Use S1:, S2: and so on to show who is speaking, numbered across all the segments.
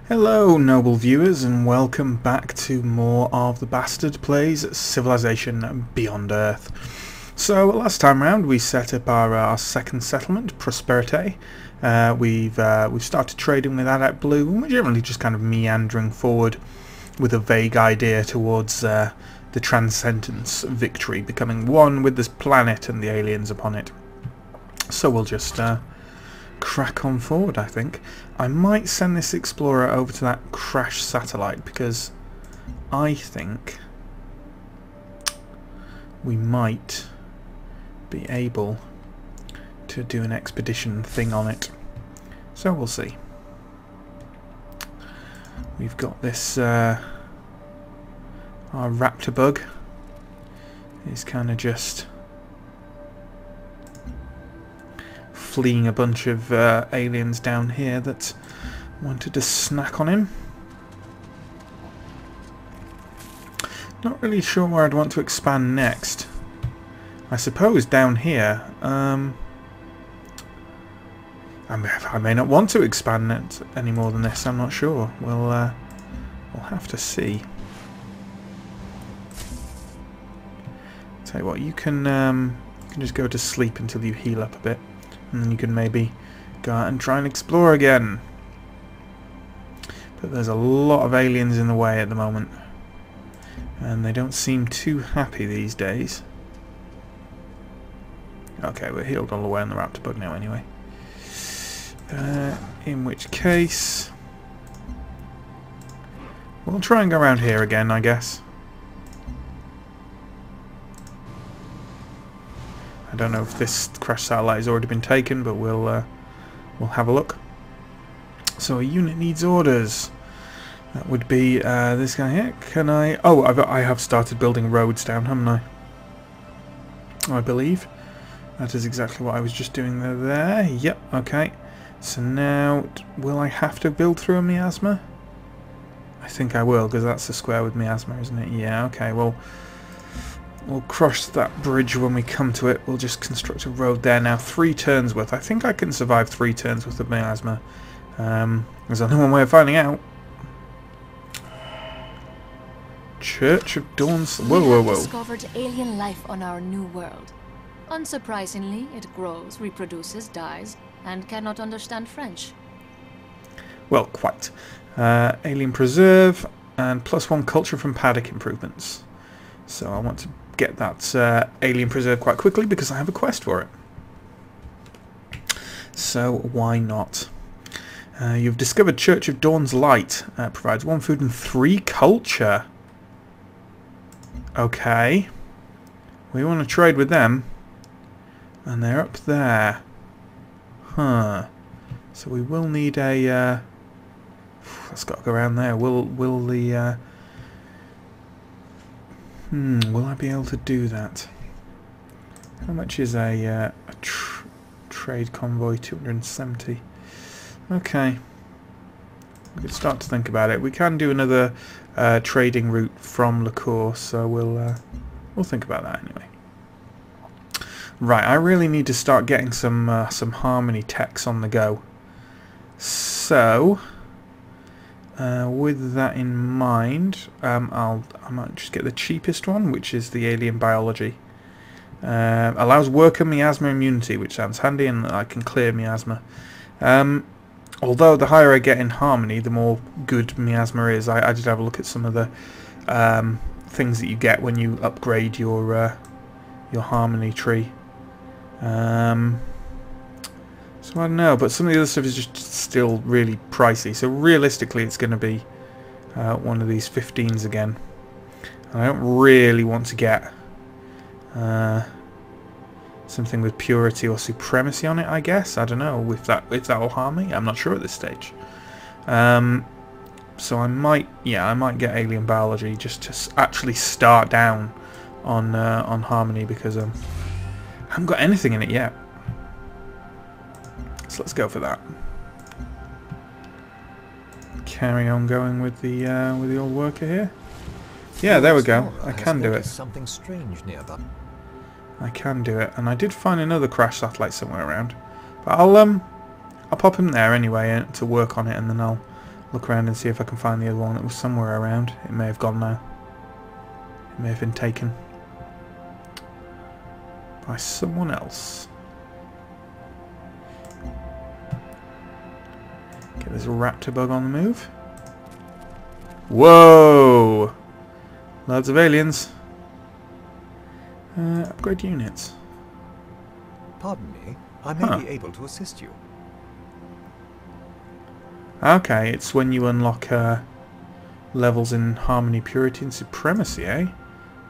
S1: Hello noble viewers and welcome back to more of the Bastard Plays Civilization Beyond Earth. So last time round we set up our second settlement, Prosperity. We've started trading with Adap Blue and we're generally just kind of meandering forward with a vague idea towards the Transcendence victory, becoming one with this planet and the aliens upon it. So we'll just crack on forward, I think. I might send this explorer over to that crashed satellite because I think we might be able to do an expedition thing on it. So we'll see. We've got this our Raptor Bug is kind of just fleeing a bunch of aliens down here that wanted to snack on him. Not really sure where I'd want to expand next. I suppose down here. I may not want to expand it any more than this. I'm not sure. We'll have to see. Tell you what, you can just go to sleep until you heal up a bit. And then you can maybe go out and try and explore again. But there's a lot of aliens in the way at the moment. And they don't seem too happy these days. Okay, we're healed all the way on the Raptor Bug now anyway. In which case we'll try and go around here again, I guess. I don't know if this crash satellite has already been taken, but we'll have a look. So a unit needs orders. That would be this guy here. Can I? Oh, I have started building roads down, haven't I? I believe that is exactly what I was just doing there. Yep. Okay. So now, will I have to build through a miasma? I think I will, because that's the square with miasma, isn't it? Yeah. Okay. Well. We'll cross that bridge when we come to it. We'll just construct a road there now. 3 turns worth. I think I can survive 3 turns worth of miasma. There's only one way of finding out. Church of Dawn's... Whoa, whoa, whoa.
S2: We have discovered alien life on our new world. Unsurprisingly, it grows, reproduces, dies, and cannot understand French.
S1: Well, quite. Alien preserve and +1 culture from paddock improvements. So I want to get that alien preserve quite quickly because I have a quest for it. So why not? You've discovered Church of Dawn's Light. Provides 1 food and 3 culture. Okay. We want to trade with them. And they're up there. Huh. So we will need a... let's got to go around there. Will the... will I be able to do that? How much is a trade convoy? 270. Okay. We could start to think about it. We can do another trading route from Liqueur, so we'll think about that anyway. Right, I really need to start getting some harmony techs on the go. So. With that in mind, I might just get the cheapest one, which is the alien biology. Allows worker miasma immunity, which sounds handy, and I can clear miasma. Although the higher I get in harmony, the more good miasma is. I did have a look at some of the things that you get when you upgrade your harmony tree. So I don't know, but some of the other stuff is just still really pricey. So realistically, it's going to be one of these 15s again. And I don't really want to get something with purity or supremacy on it. I guess I don't know if that will harm me. I'm not sure at this stage. So I might get alien biology just to actually start down on harmony because I haven't got anything in it yet. So let's go for that. Carry on going with the old worker here. Yeah, there we go. I can do it.
S3: Something strange nearby.
S1: I can do it, and I did find another crash satellite somewhere around. But I'll pop him there anyway to work on it, and then I'll look around and see if I can find the other one that was somewhere around. It may have gone now. It may have been taken by someone else. Okay, there's a raptor bug on the move. Whoa! Loads of aliens. Upgrade units.
S3: Pardon me, I may be able to assist you.
S1: Okay, it's when you unlock levels in harmony, purity, and supremacy, eh?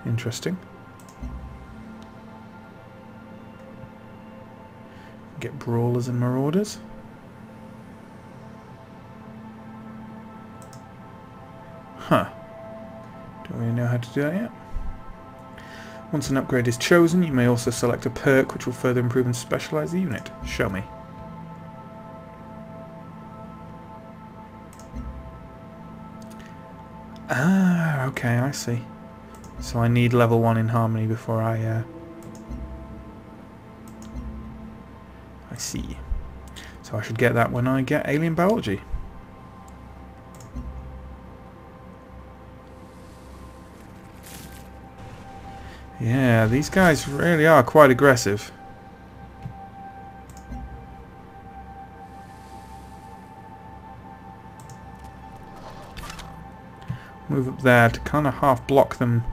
S1: Interesting. Get brawlers and marauders. Huh. Don't really know how to do that yet. Once an upgrade is chosen, you may also select a perk which will further improve and specialise the unit. Show me. Ah, okay, I see. So I need level 1 in harmony before I see. So I should get that when I get alien biology. Yeah, these guys really are quite aggressive. Move up there to kind of half block them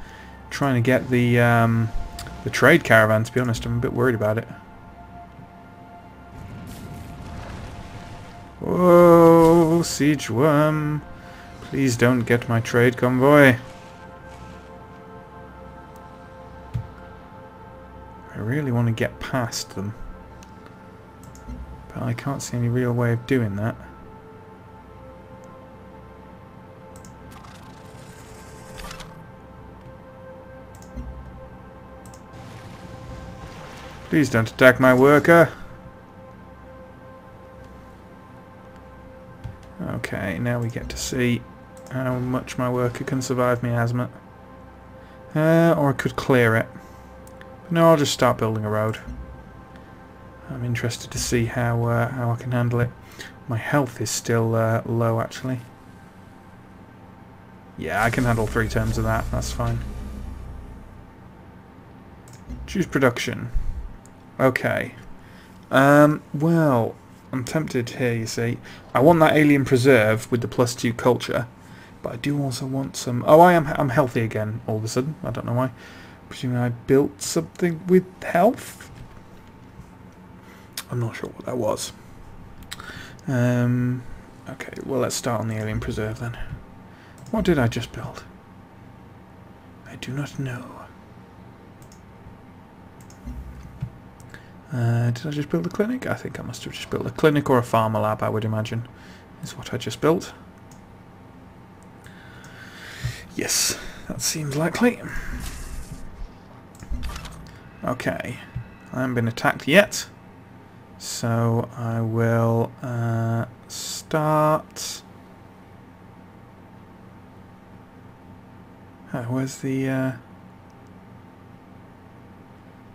S1: trying to get the trade caravan, to be honest. I'm a bit worried about it. Whoa, siege worm. Please don't get my trade convoy. I really want to get past them, but I can't see any real way of doing that. Please don't attack my worker. Okay, now we get to see how much my worker can survive miasma. Or I could clear it. No, I'll just start building a road. I'm interested to see how I can handle it. My health is still low, actually. Yeah, I can handle 3 turns of that. That's fine. Choose production. Okay. Well, I'm tempted here, you see. I want that alien preserve with the +2 culture, but I do also want some... Oh, I'm healthy again all of a sudden. I don't know why. Presuming I built something with health? I'm not sure what that was. Okay, well, let's start on the alien preserve then. What did I just build? I do not know. Did I just build a clinic? I think I must have just built a clinic or a farmer lab, I would imagine, is what I just built. Yes, that seems likely. Okay, I haven't been attacked yet, so I will start... where's the...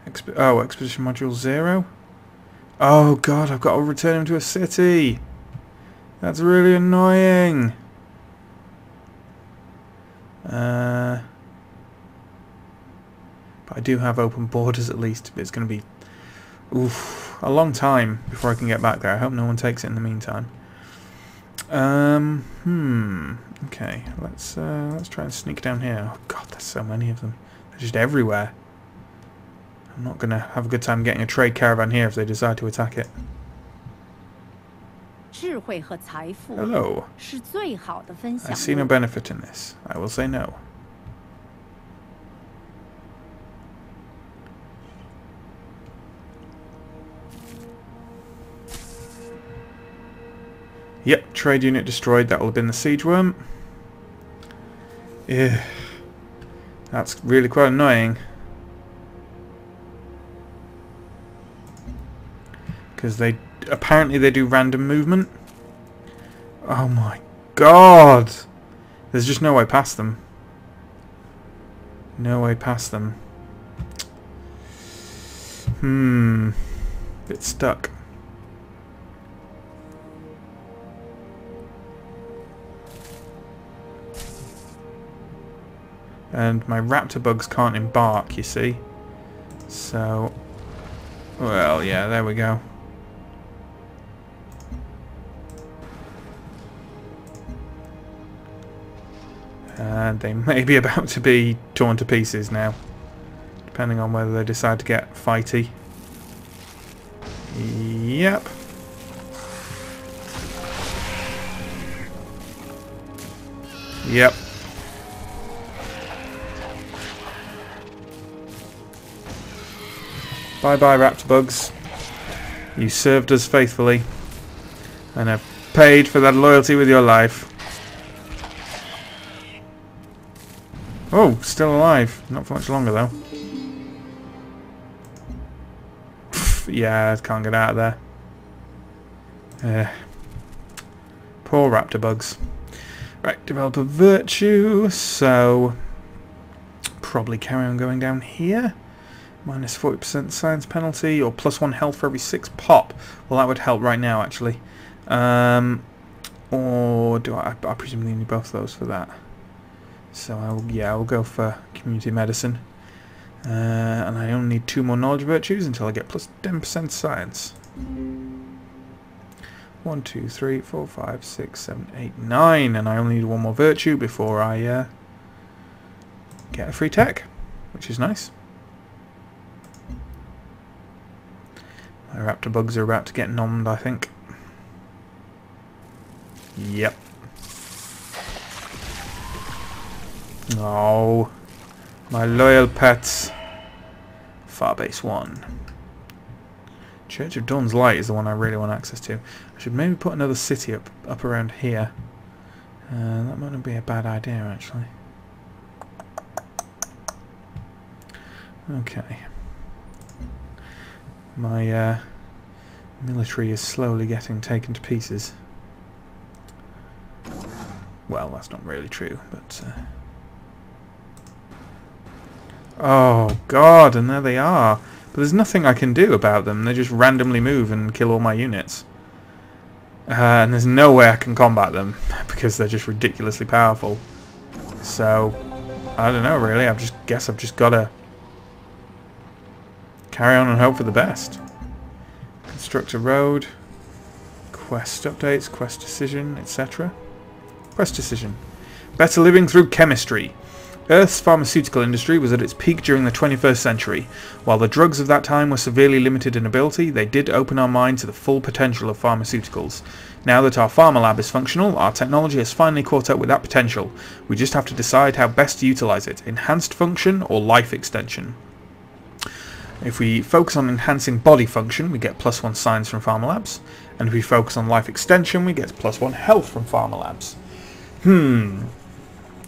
S1: Expedition Module 0? Oh god, I've got to return him to a city! That's really annoying! But I do have open borders at least, but it's going to be a long time before I can get back there. I hope no one takes it in the meantime. Okay, let's try and sneak down here. Oh god, there's so many of them. They're just everywhere. I'm not going to have a good time getting a trade caravan here if they decide to attack it. Hello. I see no benefit in this. I will say no. Yep, trade unit destroyed. That will have been the siege worm. Yeah, that's really quite annoying. Because apparently they do random movement. Oh my god! There's just no way past them. No way past them. Bit stuck. And my raptor bugs can't embark, you see. So, well, yeah, there we go. And they may be about to be torn to pieces now, depending on whether they decide to get fighty. Yep. Yep. Bye-bye, Raptor Bugs. You served us faithfully, and have paid for that loyalty with your life. Oh, still alive. Not for much longer, though. Pff, yeah, I can't get out of there. Poor Raptor Bugs. Right, develop a virtue, so probably carry on going down here. Minus 40% science penalty, or plus 1 health for every 6 pop. Well, that would help right now, actually. Or do I presumably need both of those for that. So I'll go for community medicine. And I only need 2 more knowledge virtues until I get plus 10% science. 1, 2, 3, 4, 5, 6, 7, 8, 9, and I only need 1 more virtue before I get a free tech, which is nice. My raptor bugs are about to get nommed, I think. Yep. Oh, my loyal pets. Farbase 1. Church of Dawn's Light is the one I really want access to. I should maybe put another city up around here. That might not be a bad idea, actually. Okay. My military is slowly getting taken to pieces. Well, that's not really true, but... Oh, God, and there they are. But there's nothing I can do about them. They just randomly move and kill all my units. And there's no way I can combat them, because they're just ridiculously powerful. So, I don't know, really. I guess I've just got to carry on and hope for the best. Construct a road. Quest updates, quest decision, etc. Quest decision. Better living through chemistry. Earth's pharmaceutical industry was at its peak during the 21st century. While the drugs of that time were severely limited in ability, they did open our mind to the full potential of pharmaceuticals. Now that our pharma lab is functional, our technology has finally caught up with that potential. We just have to decide how best to utilize it, enhanced function or life extension. If we focus on enhancing body function, we get plus 1 science from pharma labs, and if we focus on life extension, we get plus 1 health from pharma labs.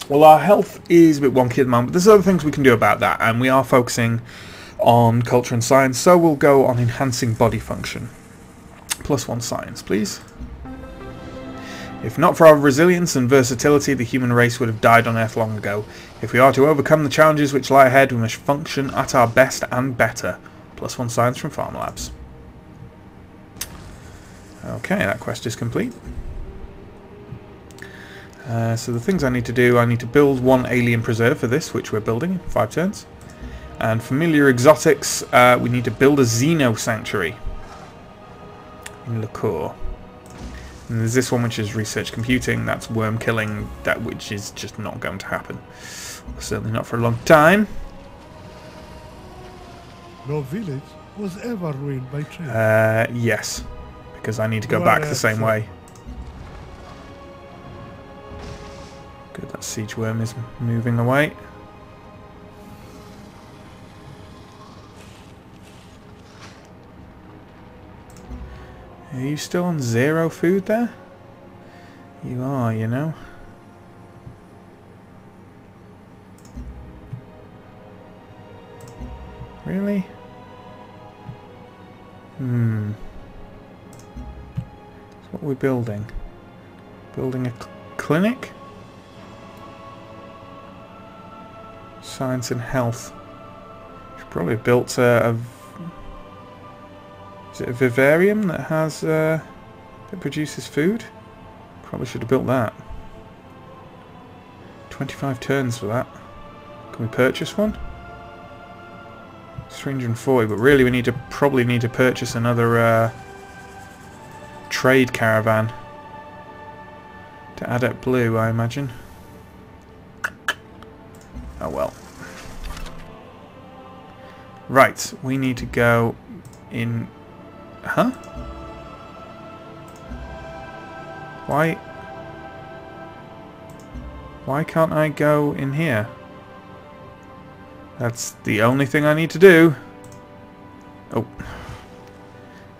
S1: Well, our health is a bit wonky at the moment, but there's other things we can do about that, and we are focusing on culture and science, so we'll go on enhancing body function. Plus 1 science, please. If not for our resilience and versatility, the human race would have died on Earth long ago. If we are to overcome the challenges which lie ahead, we must function at our best and better. Plus 1 science from Pharma Labs. Okay, that quest is complete. So the things I need to do, I need to build 1 alien preserve for this, which we're building in 5 turns. And familiar exotics, we need to build a Xeno sanctuary in Liqueur. And there's this one which is research computing, that's worm killing, which is just not going to happen. Certainly not for a long time.
S4: No village was ever ruined by trade.
S1: Yes, because I need to go back the same way. Good, that siege worm is moving away. Are you still on 0 food there? You are, you know. Really? That's what we're building. Building a clinic? Science and health. Should probably have built a is it a vivarium that has that produces food? Probably should have built that. 25 turns for that. Can we purchase one? It's 340, but really we probably need to purchase another trade caravan to Adept Blue, I imagine. Oh well. Right, we need to go in... Huh? Why can't I go in here? That's the only thing I need to do. Oh.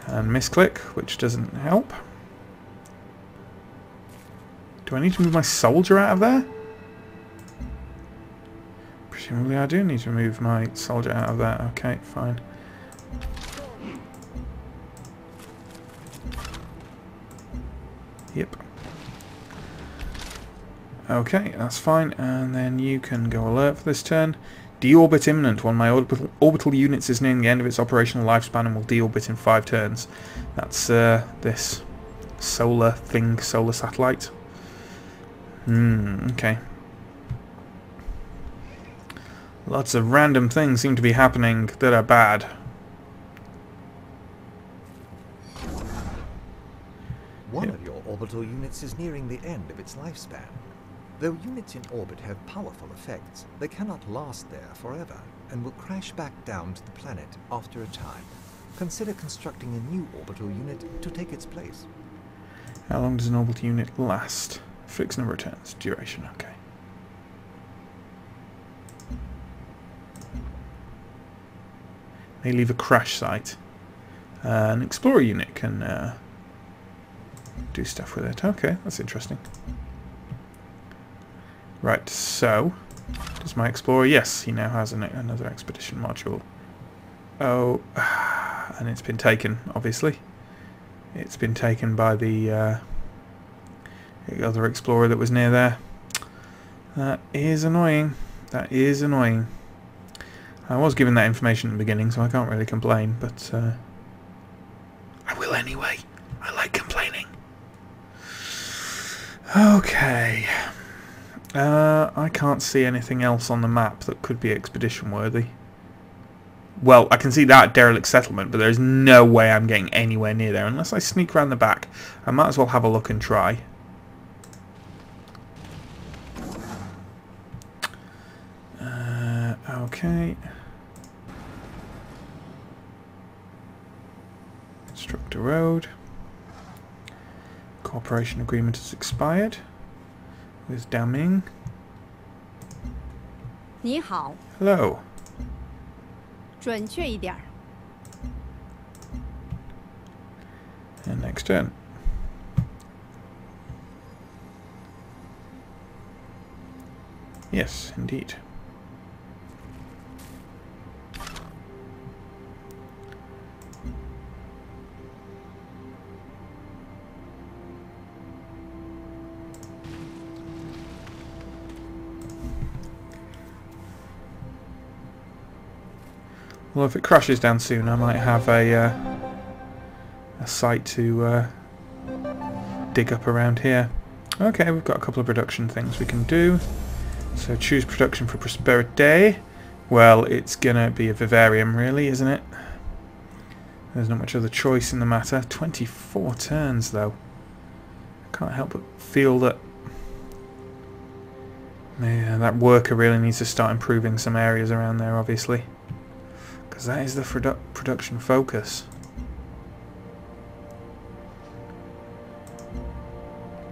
S1: And misclick, which doesn't help. Do I need to move my soldier out of there? Presumably I do need to move my soldier out of there. Okay, fine. Yep. Okay, that's fine. And then you can go alert for this turn. Deorbit imminent. One of my orbital units is nearing the end of its operational lifespan and will deorbit in 5 turns. That's this solar satellite. Okay. Lots of random things seem to be happening that are bad.
S3: One of your orbital units is nearing the end of its lifespan. Though units in orbit have powerful effects, they cannot last there forever and will crash back down to the planet after a time. Consider constructing a new orbital unit to take its place.
S1: How long does an orbital unit last? Fixed number of turns. Duration, okay. They leave a crash site. An explorer unit can do stuff with it. Okay, that's interesting. Right, so does my explorer? Yes, he now has another expedition module. Oh, and it's been taken, obviously. It's been taken by the other explorer that was near there. That is annoying. That is annoying. I was given that information at the beginning, so I can't really complain, but I will anyway. I like complaining. Okay. I can't see anything else on the map that could be expedition worthy. Well, I can see that derelict settlement, but there's no way I'm getting anywhere near there unless I sneak around the back. I might as well have a look and try. Okay. Construct a road. Cooperation agreement has expired with Daming.
S5: 你好，
S1: Hello.
S5: 准确一点儿。
S1: And next turn. Yes, indeed. Well, if it crashes down soon, I might have a site to dig up around here. Okay, we've got a couple of production things we can do. So choose production for prosperity. Well, it's gonna be a vivarium, really, isn't it? There's not much other choice in the matter. 24 turns, though. I can't help but feel that that worker really needs to start improving some areas around there, obviously. Because that is the production focus.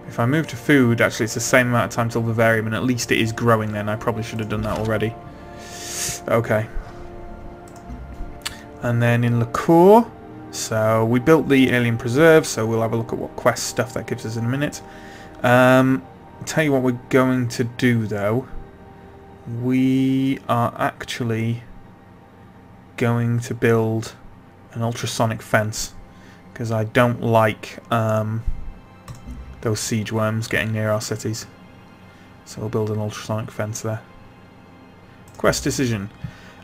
S1: If I move to food, actually it's the same amount of time till vivarium, and at least it is growing then. I probably should have done that already. Okay. And then in liqueur, so we built the alien preserve, so we'll have a look at what quest stuff that gives us in a minute. Tell you what we're going to do though. We are actually going to build an ultrasonic fence because I don't like those siege worms getting near our cities. So we'll build an ultrasonic fence there. Quest decision.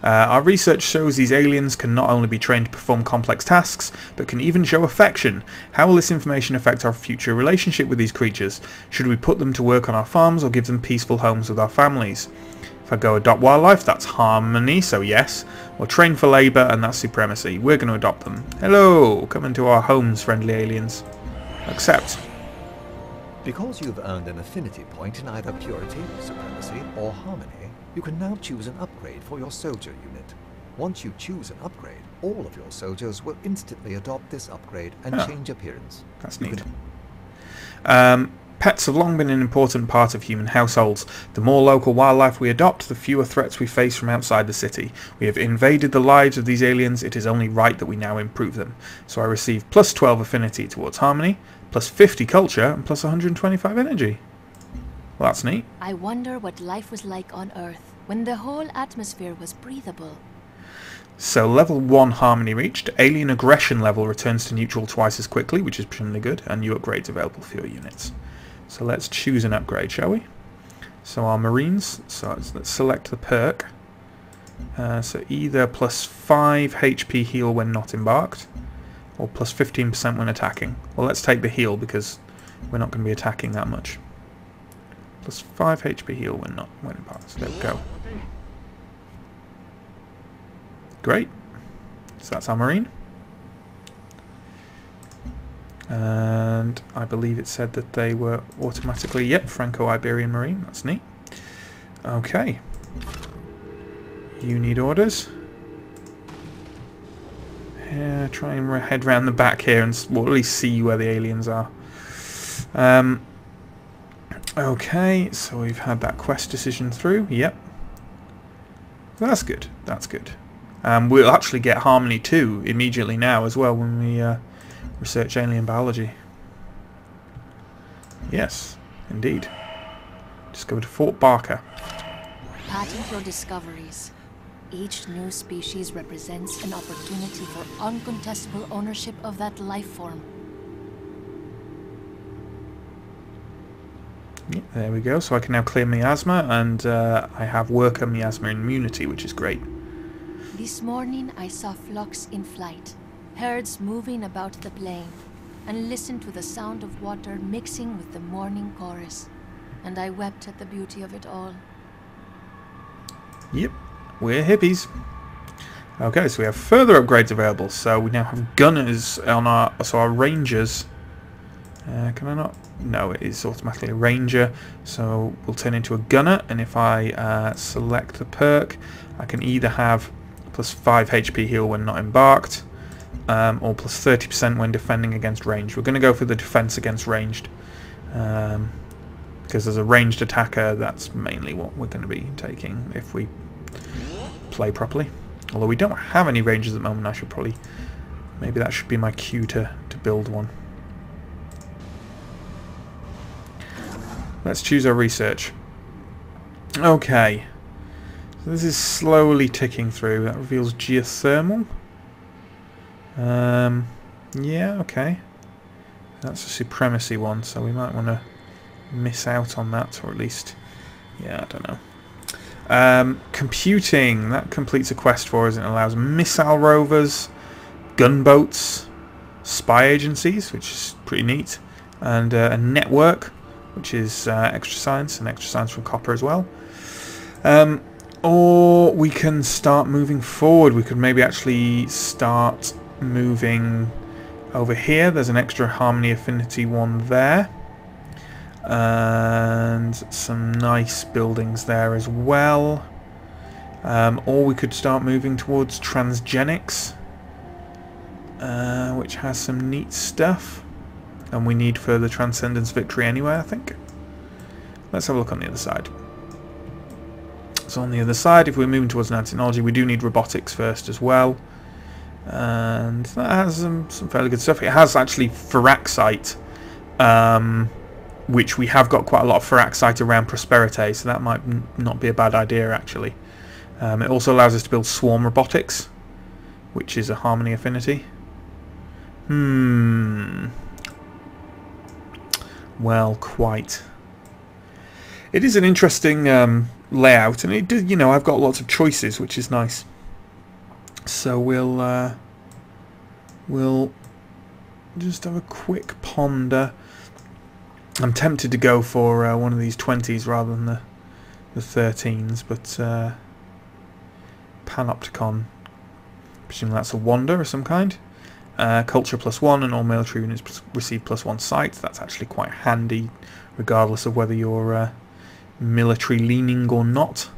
S1: Our research shows these aliens can not only be trained to perform complex tasks, but can even show affection. How will this information affect our future relationship with these creatures? Should we put them to work on our farms or give them peaceful homes with our families? If I go adopt wildlife, that's harmony, so yes. Or train for labour, and that's supremacy. We're going to adopt them. Hello! Come into our homes, friendly aliens. Accept.
S3: Because you've earned an affinity point in either purity, supremacy, or harmony, you can now choose an upgrade for your soldier unit. Once you choose an upgrade, all of your soldiers will instantly adopt this upgrade and change appearance.
S1: That's neat. Pets have long been an important part of human households. The more local wildlife we adopt, the fewer threats we face from outside the city. We have invaded the lives of these aliens, it is only right that we now improve them. So I receive plus 12 affinity towards harmony, plus 50 culture, and plus 125 energy. Well, that's neat.
S2: I wonder what life was like on Earth when the whole atmosphere was breathable.
S1: So level 1 harmony reached. Alien aggression level returns to neutral twice as quickly, which is presumably good, and new upgrades available for your units. So let's choose an upgrade, shall we? So our Marines, so let's select the perk. So either plus 5 HP heal when not embarked, or plus 15% when attacking. Well, let's take the heal because we're not going to be attacking that much. Plus 5 HP heal when embarked. So there we go. Great. So that's our Marine. And I believe it said that they were automatically, yep, Franco-Iberian Marine. That's neat. Okay. You need orders. Yeah, try and head round the back here and we'll at least see where the aliens are. Okay, so we've had that quest decision through. Yep. That's good. That's good. We'll actually get Harmony 2 immediately now as well when we research alien biology. Yes, indeed. Just go to Fort Barker.
S2: Patent your discoveries. Each new species represents an opportunity for uncontestable ownership of that life form.
S1: Yeah, there we go. So I can now clear miasma, and I have worker miasma immunity, which is great.
S2: This morning I saw flocks in flight, herds moving about the plain, and listened to the sound of water mixing with the morning chorus. And I wept at the beauty of it all.
S1: Yep, we're hippies. Okay, so we have further upgrades available. So we now have gunners on our rangers. Can I not? No, it is automatically a ranger. So we'll turn into a gunner, and if I select the perk, I can either have plus 5 HP heal when not embarked, or plus 30% when defending against ranged. We're going to go for the defense against ranged, because as a ranged attacker, that's mainly what we're going to be taking if we play properly. Although we don't have any rangers at the moment, I should probably... maybe that should be my cue to build one. Let's choose our research. Okay. So this is slowly ticking through. That reveals geothermal. Yeah, okay. That's a supremacy one, so we might want to miss out on that, or at least... yeah, I don't know. Computing. That completes a quest for us and allows missile rovers, gunboats, spy agencies, which is pretty neat, and a network, which is extra science, and extra science from copper as well. Or we can start moving forward. We could maybe actually start moving over here. There's an extra harmony affinity one there. And some nice buildings there as well. Or we could start moving towards transgenics, which has some neat stuff. And we need further Transcendence Victory anyway, I think. Let's have a look on the other side. So on the other side, if we're moving towards nanotechnology, we do need robotics first as well. And that has some fairly good stuff. It has actually Firaxite, which we have got quite a lot of Firaxite around Prosperity, so that might not be a bad idea actually. It also allows us to build swarm robotics, which is a harmony affinity. Well, quite. It is an interesting layout, and it does, you know, I've got lots of choices, which is nice. So we'll just have a quick ponder. I'm tempted to go for one of these 20s rather than the the 13s, but Panopticon, presume that's a wander of some kind. Culture +1 and all military units receive +1 sight. That's actually quite handy, regardless of whether you're military leaning or not.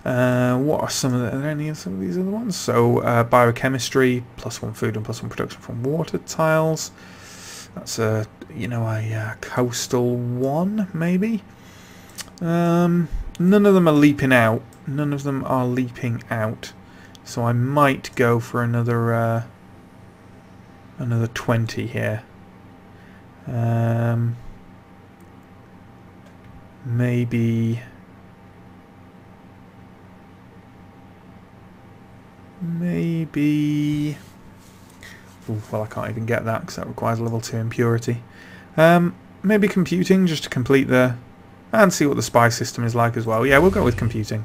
S1: What are some of are there any of some of these other ones? So biochemistry, +1 food and +1 production from water tiles. That's a a coastal one maybe. None of them are leaping out. None of them are leaping out. So I might go for another 20 here. Maybe. Ooh, well, I can't even get that because that requires level 2 impurity. Maybe computing just to complete the... and see what the spy system is like as well. Yeah, we'll go with computing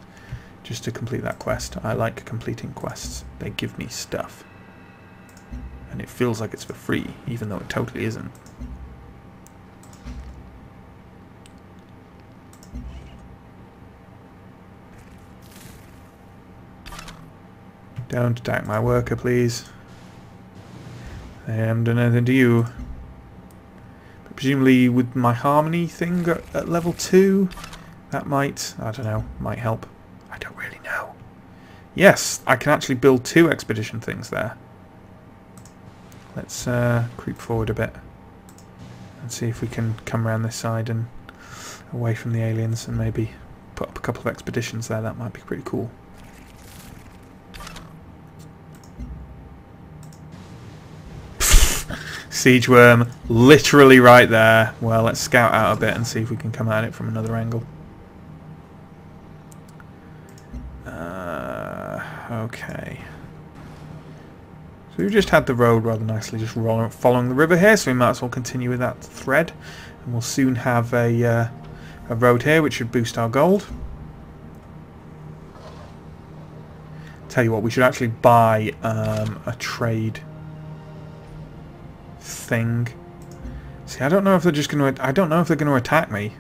S1: just to complete that quest. I like completing quests. They give me stuff. And it feels like it's for free, even though it totally isn't. Don't attack my worker, please. I haven't done anything to you. But presumably with my harmony thing at level 2, that might, I don't know, might help. I don't really know. Yes, I can actually build 2 expedition things there. Let's creep forward a bit and see if we can come around this side and away from the aliens and maybe put up a couple of expeditions there. That might be pretty cool. Siege worm, literally right there. Well, let's scout out a bit and see if we can come at it from another angle. Okay. So we've just had the road rather nicely just following the river here, so we might as well continue with that thread. And we'll soon have a road here which should boost our gold. Tell you what, we should actually buy a trade thing. See, I don't know if they're just going to... I don't know if they're going to attack me.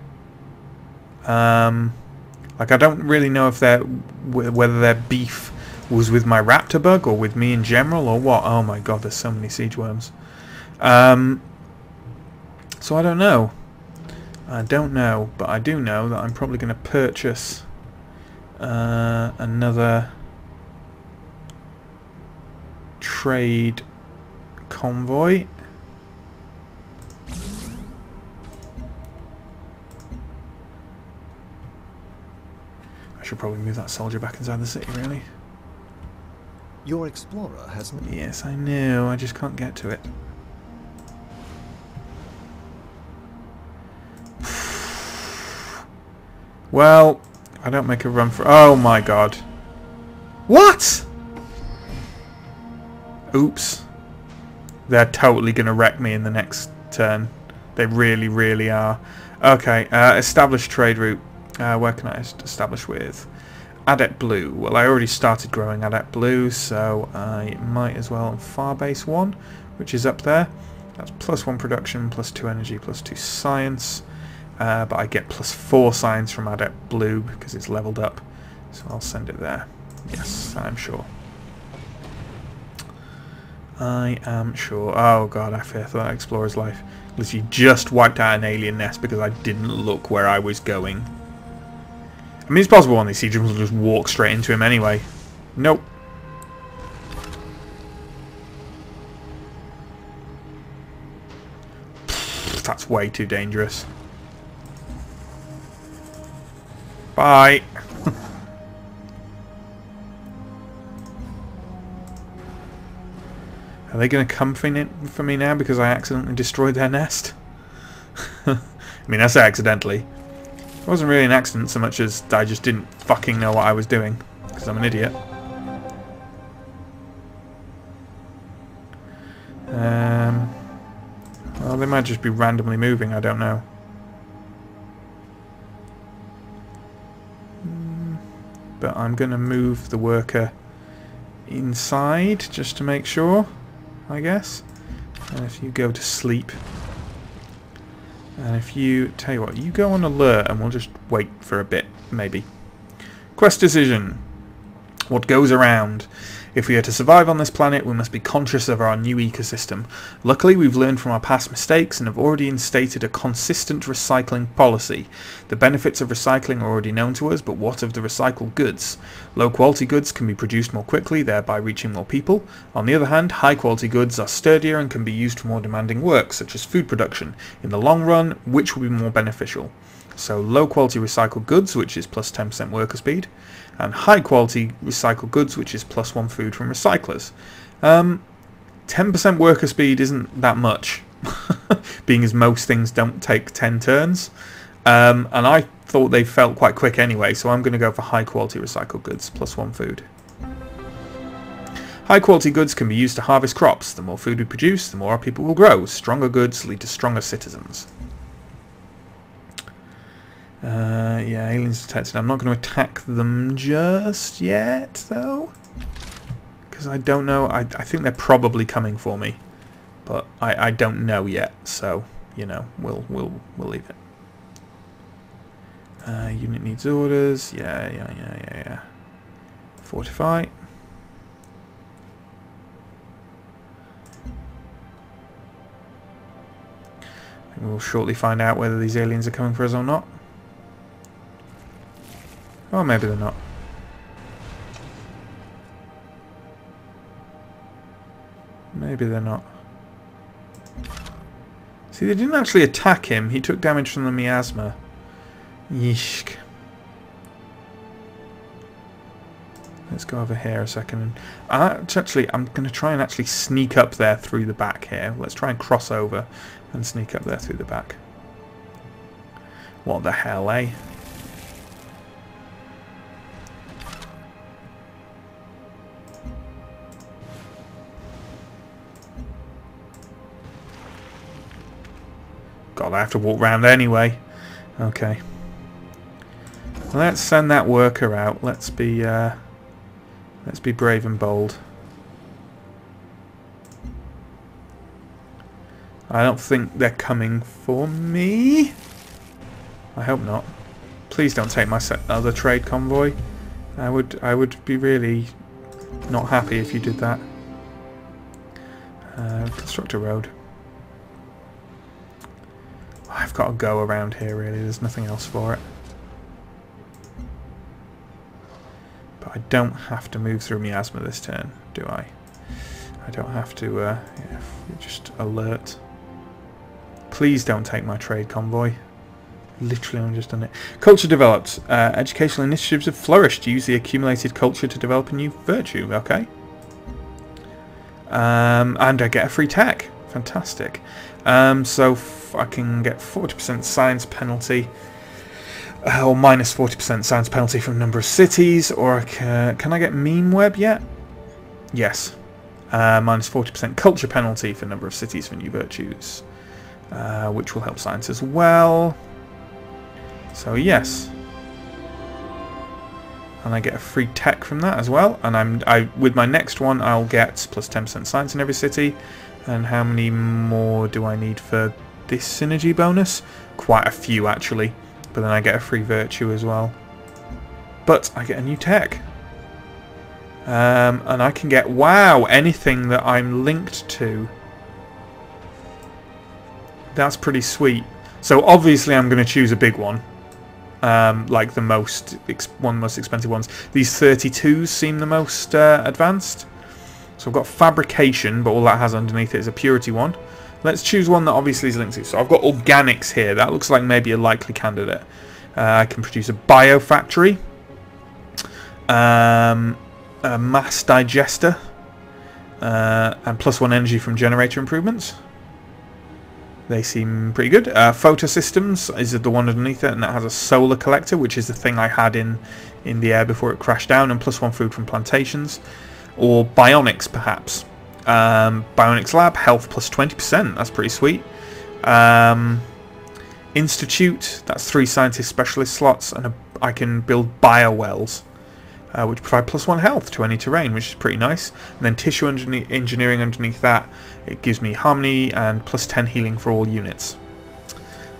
S1: Like, I don't really know if whether their beef was with my Raptor Bug or with me in general or what. Oh my god, there's so many siege worms. So I don't know. I don't know, but I do know that I'm probably going to purchase another trade convoy. I should probably move that soldier back inside the city, really.
S3: Your explorer has...
S1: Yes, I know. I just can't get to it. Well, I don't make a run for... Oh my god. What? Oops. They're totally going to wreck me in the next turn. They really, really are. Okay, establish trade route. Where can I establish with? Adept Blue. Well, I already started growing Adept Blue, so I might as well on Farbase 1, which is up there. That's +1 production, +2 energy, +2 science. But I get +4 science from Adept Blue because it's leveled up. So I'll send it there. Yes, I'm sure. I am sure. Oh god, I fear for that explorer's life. Literally just wiped out an alien nest because I didn't look where I was going. I mean, it's possible one of these siege will just walk straight into him anyway. Nope. That's way too dangerous. Bye. Are they going to come for me now because I accidentally destroyed their nest? I mean, I say accidentally. It wasn't really an accident so much as I just didn't fucking know what I was doing because I'm an idiot. Well, they might just be randomly moving, I don't know. But I'm going to move the worker inside just to make sure, I guess. And if you go to sleep, And if you, tell you what, you go on alert and we'll just wait for a bit, maybe. Quest decision. What goes around? If we are to survive on this planet, we must be conscious of our new ecosystem. Luckily, we've learned from our past mistakes and have already instated a consistent recycling policy. The benefits of recycling are already known to us, but what of the recycled goods? Low-quality goods can be produced more quickly, thereby reaching more people. On the other hand, high-quality goods are sturdier and can be used for more demanding work, such as food production. In the long run, which will be more beneficial? So low-quality recycled goods, which is plus 10% worker speed, and high-quality recycled goods, which is plus 1 food from recyclers. 10% worker speed isn't that much, being as most things don't take 10 turns. And I thought they felt quite quick anyway, so I'm going to go for high-quality recycled goods, plus 1 food. High-quality goods can be used to harvest crops. The more food we produce, the more our people will grow. Stronger goods lead to stronger citizens. Yeah, aliens detected. I'm not going to attack them just yet, though, because I don't know. I think they're probably coming for me, but I don't know yet. So you know, we'll leave it. Unit needs orders. Yeah. Fortify. We'll shortly find out whether these aliens are coming for us or not. Oh, maybe they're not. Maybe they're not. See, they didn't actually attack him. He took damage from the miasma. Yeesh. Let's go over here a second. Actually, I'm going to try and actually sneak up there through the back here. Let's try and cross over and sneak up there through the back. What the hell, eh? God, I have to walk round anyway. Okay. Let's send that worker out. Let's be brave and bold. I don't think they're coming for me. I hope not. Please don't take my other trade convoy. I would be really not happy if you did that. Construct a road. I've got to go around here, really. There's nothing else for it. But I don't have to move through miasma this turn, do I? I don't have to, yeah, just alert. Please don't take my trade convoy. Literally, I've just done it. Culture developed. Educational initiatives have flourished. Use the accumulated culture to develop a new virtue. Okay. And I get a free tech. Fantastic. So I can get 40% science penalty, or minus 40% science penalty from number of cities, or can I get meme web yet? Yes. Minus 40% culture penalty for number of cities for new virtues, which will help science as well. So yes. And I get a free tech from that as well. And with my next one, I'll get plus 10% science in every city. And how many more do I need for this synergy bonus? Quite a few, actually. But then I get a free virtue as well. But I get a new tech. And I can get, wow, anything that I'm linked to. That's pretty sweet. So obviously I'm going to choose a big one. Like the one of the most expensive ones. These 32s seem the most advanced. So I've got fabrication, but all that has underneath it is a purity one. Let's choose one that obviously is linked to. So I've got organics here. That looks like maybe a likely candidate. I can produce a biofactory, a mass digester, and +1 energy from generator improvements. They seem pretty good. Photosystems is the one underneath it, and that has a solar collector, which is the thing I had in the air before it crashed down, and +1 food from plantations. Or bionics, perhaps. Bionics lab, health plus 20%. That's pretty sweet. Institute, that's 3 scientist specialist slots, and I can build biowells, which provide +1 health to any terrain, which is pretty nice. And then tissue engineering underneath that, it gives me harmony and +10 healing for all units.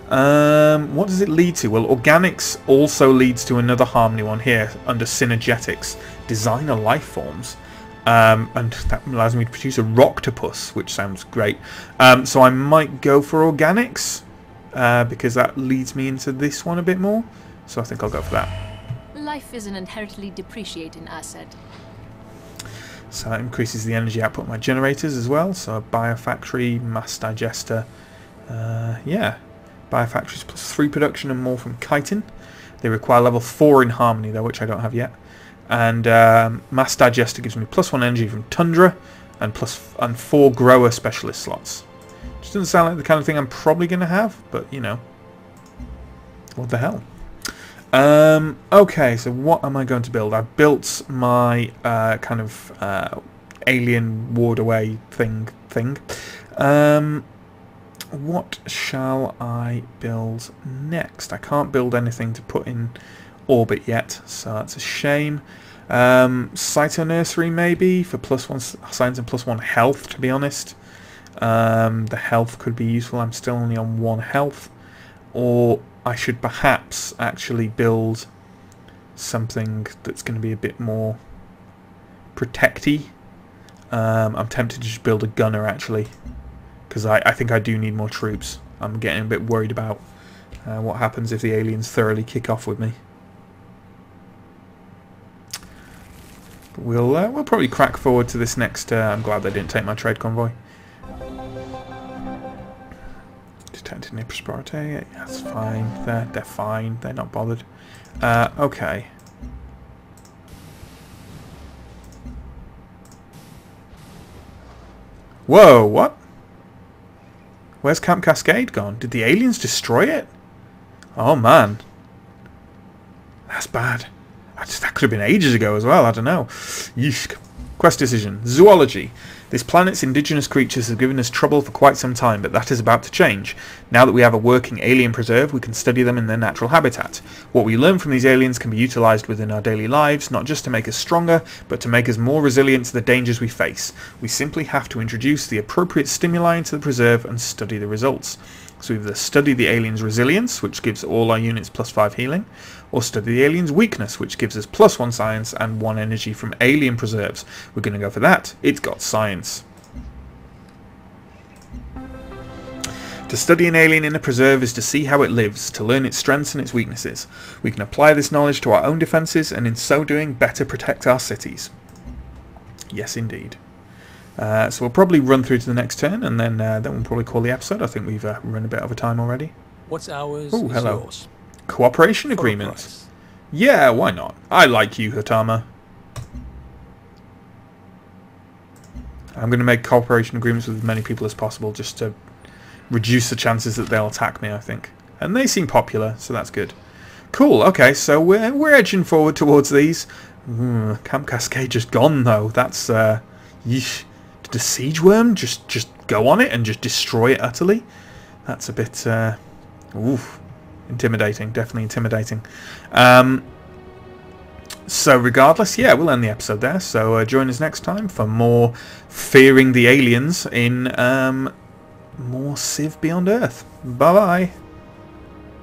S1: What does it lead to? Well, organics also leads to another harmony one here under synergetics. Designer life forms. And that allows me to produce a roctopus, which sounds great. So I might go for organics, because that leads me into this one a bit more. So I think I'll go for that.
S2: Life is an inherently depreciating asset.
S1: So that increases the energy output of my generators as well. So a biofactory, mass digester. Yeah. Biofactories plus 3 production and more from chitin. They require level 4 in harmony though, which I don't have yet. And mass digester gives me plus 1 energy from tundra and 4 grower specialist slots. Which doesn't sound like the kind of thing I'm probably going to have, but you know. What the hell? Okay, so what am I going to build? I've built my kind of alien ward away thing. What shall I build next? I can't build anything to put in orbit yet, so that's a shame. Cyto nursery maybe for +1 science and +1 health, to be honest. The health could be useful. I'm still only on 1 health. Or I should perhaps actually build something that's going to be a bit more protecty. I'm tempted to just build a gunner actually, because I think I do need more troops. I'm getting a bit worried about what happens if the aliens thoroughly kick off with me. But we'll probably crack forward to this next. I'm glad they didn't take my trade convoy. Detected near prosperity. That's fine. They're fine. They're not bothered. Okay. Whoa! What? Where's Camp Cascade gone? Did the aliens destroy it? Oh man, that's bad. That could have been ages ago as well. I don't know. Yeesh. Quest decision. Zoology. This planet's indigenous creatures have given us trouble for quite some time, but that is about to change. Now that we have a working alien preserve, we can study them in their natural habitat. What we learn from these aliens can be utilised within our daily lives, not just to make us stronger, but to make us more resilient to the dangers we face. We simply have to introduce the appropriate stimuli into the preserve and study the results. So we either study the alien's resilience, which gives all our units +5 healing, or study the alien's weakness, which gives us +1 science and 1 energy from alien preserves. We're going to go for that. It's got science. To study an alien in a preserve is to see how it lives, to learn its strengths and its weaknesses. We can apply this knowledge to our own defences and in so doing better protect our cities. Yes indeed. So we'll probably run through to the next turn, and then we'll probably call the episode. I think we've run a bit over time already.
S6: What's ours
S1: Oh,
S6: is
S1: hello.
S6: yours.
S1: Cooperation
S6: For a
S1: agreement.
S6: price.
S1: Yeah, why not? I like you, Hatama. I'm going to make cooperation agreements with as many people as possible, just to reduce the chances that they'll attack me, I think. And they seem popular, so that's good. Cool, okay, so we're edging forward towards these. Camp Cascade just gone, though. That's, yeesh. Did a siege worm just go on it and just destroy it utterly? That's a bit, oof, intimidating. Definitely intimidating. So regardless, yeah, we'll end the episode there. So join us next time for more Fearing the Aliens in more Civ Beyond Earth. Bye-bye.